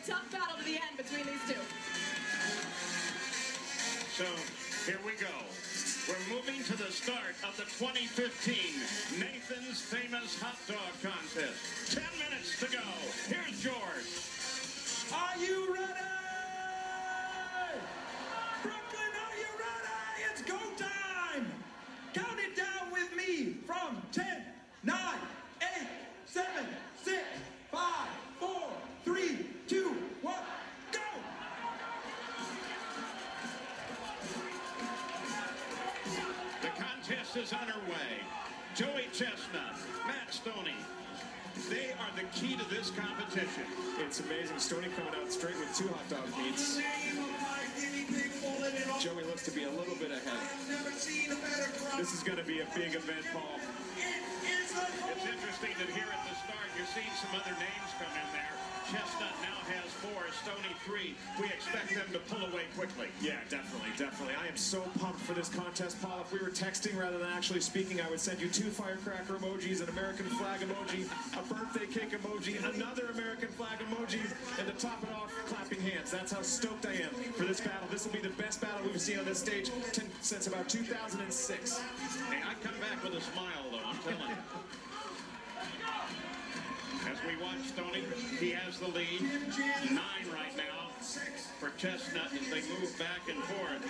tough battle to the end between these two. So, here we go. We're moving to the start of the 2015 Nathan's Famous Hot Dog Contest. 10 minutes to go. Here's George. Are you ready? Brooklyn, are you ready? It's go time. Count it down with me from 10, 9, 8, 7, 6, 5, 4, 3, 2, 1, go! The contest is underway. Joey Chesnut, Matt Stonie. They are the key to this competition. It's amazing. Stonie coming out straight with 2 hot dog meats. Joey looks to be a little bit ahead. This is going to be a big event, Paul. It's interesting that here at the start, you're seeing some other names come in there. Chestnut now has 4, Stonie 3. We expect them to pull away quickly. Yeah, definitely, definitely. I am so pumped for this contest, Paul. If we were texting rather than actually speaking, I would send you 2 firecracker emojis, an American flag emoji, a birthday cake emoji, another American flag emoji, and to top it off, clapping hands. That's how stoked I am for this battle. This will be the best battle we've seen on this stage since about 2006. Hey, I come back with a smile, though, I'm telling you. As we watch Stonie, he has the lead, 9 right now for Chestnut as they move back and forth.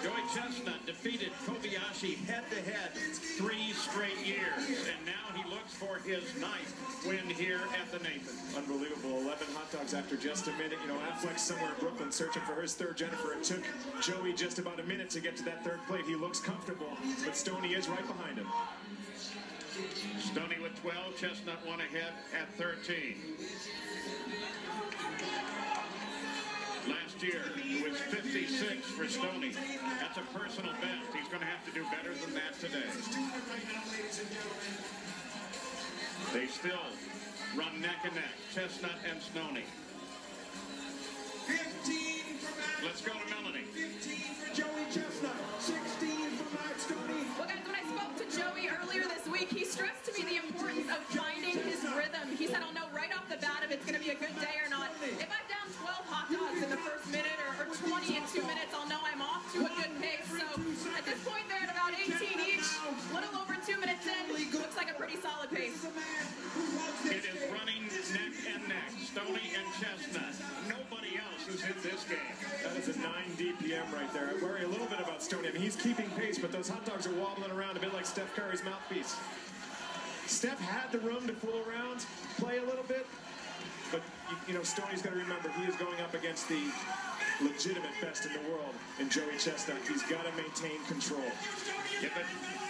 Joey Chesnut defeated Kobayashi head-to-head 3 straight years, and now he looks for his 9th win here at the Nathan. Unbelievable, 11 hot dogs after just a minute. You know, Affleck's somewhere in Brooklyn searching for his 3rd Jennifer. It took Joey just about a minute to get to that 3rd plate. He looks comfortable, but Stonie is right behind him. Stonie with 12, Chestnut 1 ahead at 13. Last year, it was 56 for Stonie. That's a personal best. He's going to have to do better than that today. They still run neck and neck, Chestnut and Stonie. 15 for Matt. Let's go to Melanie. 15 for Joey Chesnut. 16 for Matt Stonie. Well, guys, when I spoke to Joey earlier this week, he stressed to me the importance of finding his rhythm. He said, I'll know right off the bat if it's going to be a good day or not. If I'm down 12 hot dogs in the first minute or 20 in 2 minutes, I'll know I'm off to a good pace. So at this point, they're at about 18 each. A little over 2 minutes in. Looks like a pretty solid pace. It is running neck and neck, Stonie and Chestnut. Nobody else is in this game. That is a 9 DPM right there. I worry a little bit about Stonie. I mean, he's keeping pace, but those hot dogs are wobbling around a bit like Steph Curry's mouthpiece. Steph had the room to fool around, play a little bit, but, you know, Stonie's got to remember he is going up against the legitimate best in the world in Joey Chestnut. He's got to maintain control. Yeah, but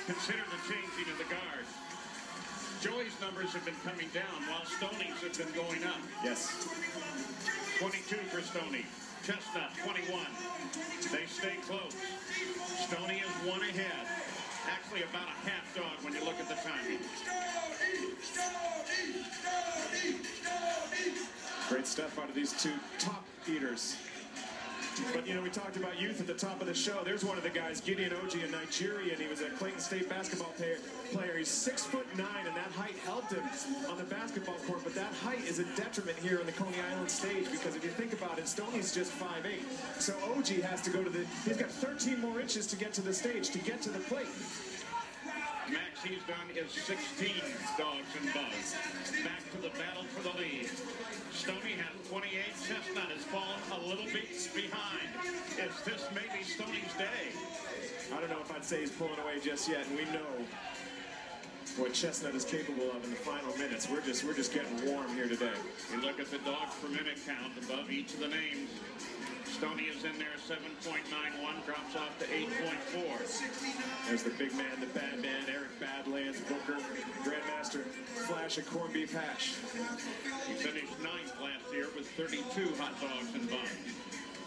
consider the changing of the guard. Joey's numbers have been coming down while Stonie's have been going up. Yes. 22 for Stonie. Chestnut, 21. They stay close. Stonie is 1 ahead. Actually, about a half dog when you look at the timing. Great stuff out of these 2 top eaters. But, you know, we talked about youth at the top of the show. There's one of the guys, Gideon Oji, a Nigerian. He was a Clayton State basketball player. He's 6'9", and that height helped him on the basketball court. But that height is a detriment here on the Coney Island stage because if you think about it, Stonie's just 5'8". So Oji has to go to the... He's got 13 more inches to get to the stage, to get to the plate. Max he's done is 16 dogs and bugs. Back to the battle for the lead. Stonie has 28. Chestnut has fallen a little bit behind. Is this maybe Stonie's day? I don't know if I'd say he's pulling away just yet, and we know what Chestnut is capable of in the final minutes. We're just getting warm here today. You look at the dogs per minute count above each of the names. Stonie is in there, 7.91, drops off to 8.4. There's the big man, the bad man, Eric Badlands, Booker, Grandmaster, Flash of corned beef hash. He finished 9th last year with 32 hot dogs and buns.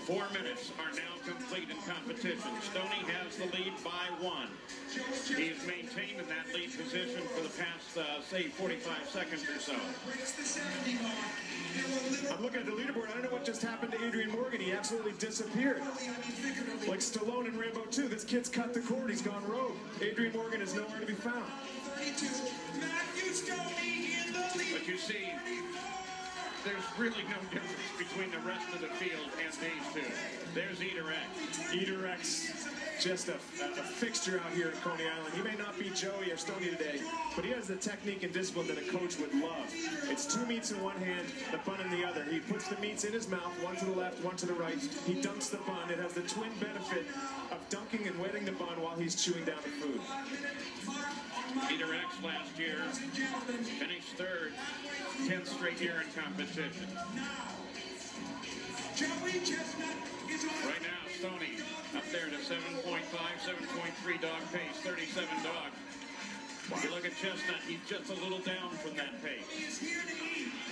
4 minutes are now complete in competition. Stonie has the lead by 1. He's maintained in that lead position for the past, say, 45 seconds or so. I'm looking at the leaderboard. I don't know what just happened to Adrian Morgan. He absolutely disappeared. Like Stallone in Rambo 2. This kid's cut the cord. He's gone rogue. Adrian Morgan is nowhere to be found. But you see, there's really no difference between the rest of the field and these two. There's Eater X. Eater X, just a fixture out here in Coney Island. He may not be Joey or Stonie today, but he has the technique and discipline that a coach would love. It's 2 meats in one hand, the bun in the other. He puts the meats in his mouth, one to the left, one to the right. He dunks the bun. It has the twin benefit of dunking and wetting the bun while he's chewing down the food. Eater X last year finished third, 10th straight year in competition. Joey Chesnut is on. Right now, Stonie up there to 7.5, 7.3 dog pace, 37 dogs. If you look at Chestnut, he's just a little down from that pace.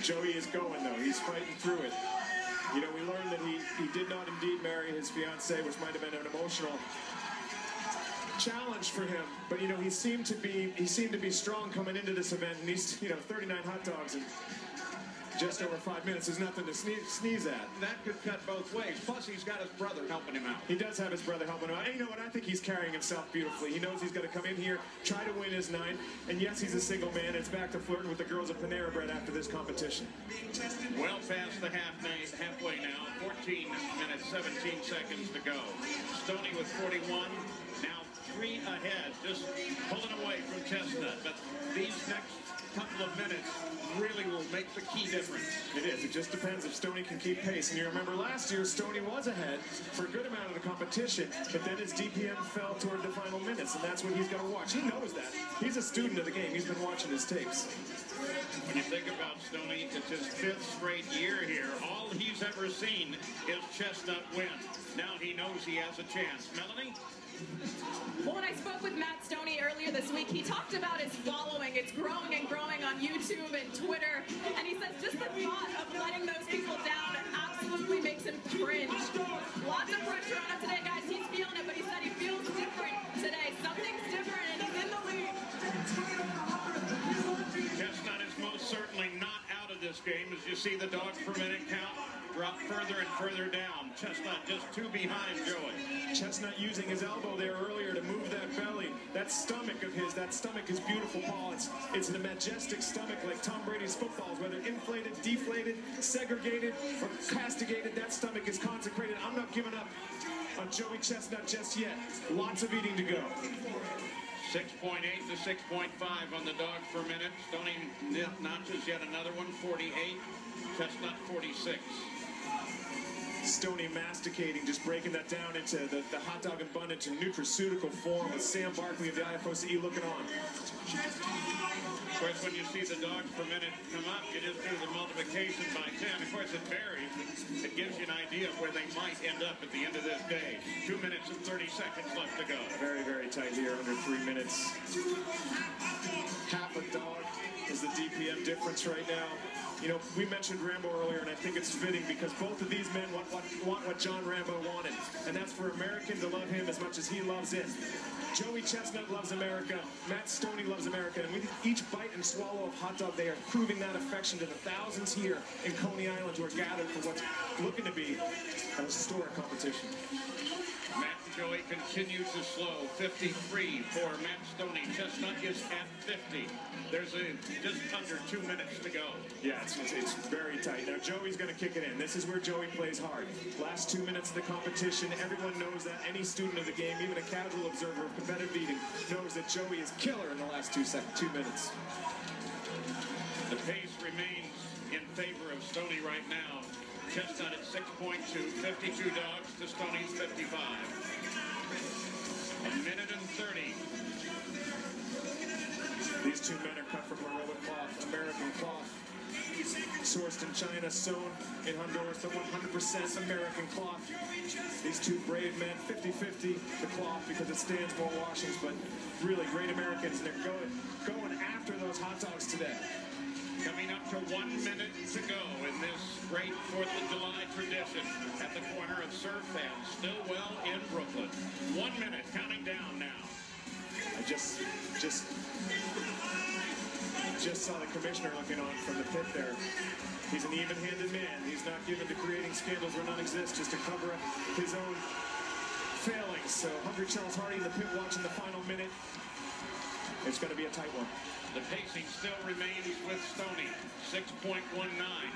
Joey is going, though. He's fighting through it. You know, we learned that he did not indeed marry his fiancée, which might have been an emotional challenge for him. But, you know, he seemed to be strong coming into this event, and he's, 39 hot dogs and just over 5 minutes is nothing to sneeze at. That could cut both ways. Plus, he's got his brother helping him out. He does have his brother helping him out. And you know what? I think he's carrying himself beautifully. He knows he's got to come in here, try to win his 9. And yes, he's a single man. It's back to flirting with the girls of Panera Bread after this competition. Well past the halfway now. 14 minutes, 17 seconds to go. Stonie with 41. Now 3 ahead, just pulling away from Chestnut. But these next couple of minutes really will make the key difference. It is. It just depends if Stonie can keep pace. And you remember last year, Stonie was ahead for a good amount of the competition, but then his DPM fell toward the final minutes, and that's what he's got to watch. He knows that. He's a student of the game. He's been watching his tapes. When you think about Stonie, it's his 5th straight year here. All he's ever seen is Chestnut win. Now he knows he has a chance. Melanie? Well, when I spoke with Matt Stonie earlier this week, he talked about his following. It's growing and growing on YouTube and Twitter. And he says just the thought of letting those people down absolutely makes him cringe. Lots of pressure on him today, guys. He's feeling it, but he said he feels different today. Something's different, and he's in the lead. Chestnut is most certainly not out of this game. As you see the dogs per minute count drop further and further down. Chestnut just 2 behind Joey. Chestnut using his elbow there earlier to move that belly. That stomach of his, that stomach is beautiful, Paul. It's a majestic stomach like Tom Brady's footballs, whether inflated, deflated, segregated, or castigated. That stomach is consecrated. I'm not giving up on Joey Chesnut just yet. Lots of eating to go. 6.8 to 6.5 on the dogs per minute. Stonie notches yet another one, 48. Chestnut, 46. Stonie masticating, just breaking that down into the hot dog and bun into nutraceutical form with Sam Barkley of the IFOCE looking on. Of course, when you see the dogs per minute come up, you just do the multiplication by 10. Of course, it varies. It gives you an idea of where they might end up at the end of this day. 2 minutes and 30 seconds left to go. Very, very tight here, under 3 minutes. Half a dog is the DPM difference right now. You know, we mentioned Rambo earlier, and I think it's fitting because both of these men want what John Rambo wanted, and that's for Americans to love him as much as he loves it. Joey Chesnut loves America. Matt Stonie loves America, and with each bite and swallow of hot dog, they are proving that affection to the thousands here in Coney Island who are gathered for what's looking to be a historic competition. Matt and Joey continue to slow. 53 for Matt Stonie. Chestnut is at 50. There's just under 2 minutes to go. Yeah, it's very tight. Now, Joey's going to kick it in. This is where Joey plays hard. Last 2 minutes of the competition, everyone knows that. Any student of the game, even a casual observer of competitive eating, knows that Joey is killer in the last 2 minutes. The pace remains in favor of Stonie right now. Chestnut at 6.2, 52 dogs to Stonie's 55. 1 minute and 30. These 2 men are cut from Moroccan cloth, American cloth. Sourced in China, sewn in Honduras, the 100% American cloth. These 2 brave men, 50-50 the cloth because it stands more washings, but really great Americans, and they're going after those hot dogs today. Coming up to 1 minute to go in this great 4th of July tradition at the corner of Surf and Stillwell in Brooklyn. 1 minute, counting down now. I just saw the commissioner looking on from the pit there. He's an even-handed man. He's not given to creating scandals where none exist, just to cover up his own failings. So Hungry Charles Hardy in the pit watching the final minute. It's going to be a tight one. The pacing still remains with Stonie. 6.19,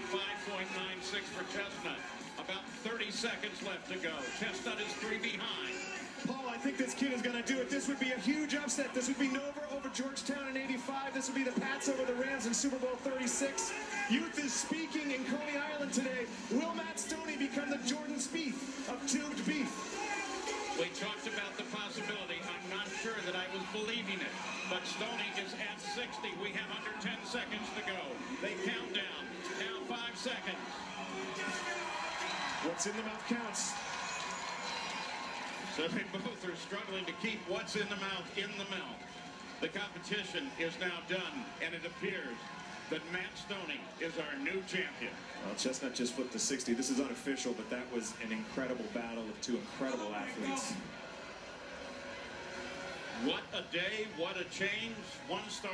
5.96 for Chestnut. About 30 seconds left to go. Chestnut is 3 behind. Paul, I think this kid is going to do it. This would be a huge upset. This would be Nova over Georgetown in '85. This would be the Pats over the Rams in Super Bowl 36. Youth is speaking in Coney Island today. Will Matt Stonie become the Jordan Spieth of tubed beef? We talked about the possibility. I'm not sure that I was believing it. But Stonie is at 60. We have under 10 seconds to go. They count down. Now 5 seconds. What's in the mouth counts. So they both are struggling to keep what's in the mouth in the mouth. The competition is now done, and it appears that Matt Stonie is our new champion. Well, Chestnut just flipped to 60. This is unofficial, but that was an incredible battle of two incredible athletes. What a day, what a change. One star